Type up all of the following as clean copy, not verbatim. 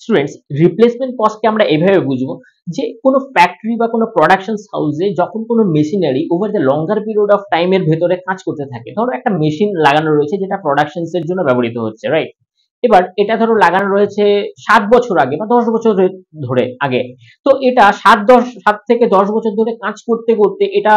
Students, replacement কস্টকে আমরা এভাবে বুঝবো যে কোনো ফ্যাক্টরি বা কোনো প্রোডাকশন হাউসে যখন কোনো machinery over the longer period of টাইমের ভেতরে কাজ করতে থাকে, ধরো একটা মেশিন লাগানো রয়েছে যেটা প্রোডাকশনস এর জন্য ব্যবহৃত হচ্ছে, রাইট? এবার এটা ধরো লাগানো রয়েছে 7 বছর আগে বা 10 বছর ধরে আগে। তো এটা 7 থেকে 10 বছর ধরে কাজ করতে করতে এটা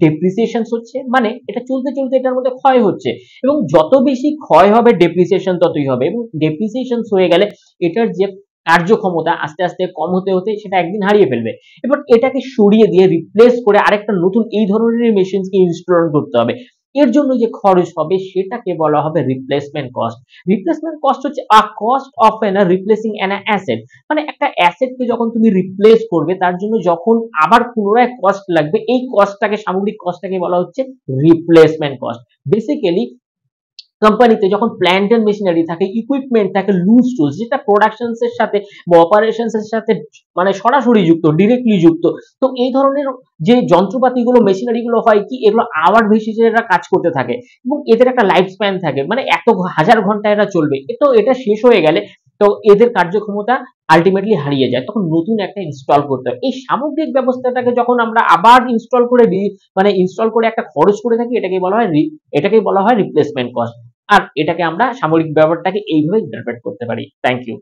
ডেপ্রিসিয়েশন হচ্ছে, মানে এটা চলতে চলতে এটার মধ্যে ক্ষয় হচ্ছে, এবং যত বেশি ক্ষয় হবে ডেপ্রিসিয়েশন ততই হবে, এবং ডেপ্রিসিয়েশন হয়ে গেলে এটার যে কার্যক্ষমতা আস্তে আস্তে কম হতে হতে সেটা একদিন হারিয়ে ফেলবে। এবার এটাকে সরিয়ে দিয়ে রিপ্লেস করে আরেকটা নতুন এই ধরনের মেশিনকে ইনস্টল করতে হবে। এর জন্য যে খরচ হবে সেটাকে বলা হবে রিপ্লেসমেন্ট কস্ট। রিপ্লেসমেন্ট কস্ট হচ্ছে a cost of an replacing an asset, মানে একটা অ্যাসেটকে যখন তুমি রিপ্লেস করবে তার জন্য যখন আবার পুনরায় কস্ট লাগবে, এই কস্টটাকে, সামগ্রিক কস্টটাকে বলা হচ্ছে রিপ্লেসমেন্ট কস্ট। বেসিক্যালি কোম্পানিতে যখন প্ল্যান্ট এন্ড মেশিনারি থাকে, ইকুইপমেন্ট থাকে, লুজ টুলস যেটা প্রোডাকশনস এর সাথে বা অপারেশনস এর সাথে মানে সরাসরি যুক্ত, ডিরেক্টলি যুক্ত, তো এই ধরনের যে যন্ত্রপাতিগুলো, মেশিনারি গুলো হয় কি, এগুলো আওয়ার বেসিসে এরা কাজ করতে থাকে এবং এদের একটা লাইফ স্প্যান থাকে, মানে এত হাজার ঘন্টা এরা চলবে। তো এটা শেষ হয়ে গেলে তো এদের কার্যক্ষমতা আলটিমেটলি হারিয়ে যায়, তখন নতুন একটা ইনস্টল করতে হয়। এই সামগ্রিক ব্যবস্থাটাকে যখন আমরা আবার ইনস্টল করে মানে ইনস্টল করে একটা খরচ করে থাকি, এটাকে বলা হয় রিপ্লেসমেন্ট কস্ট। আর এটাকে আমরা সামরিক ব্যাপারটাকে এইভাবে ইন্টারপ্রেট করতে পারি। Thank you.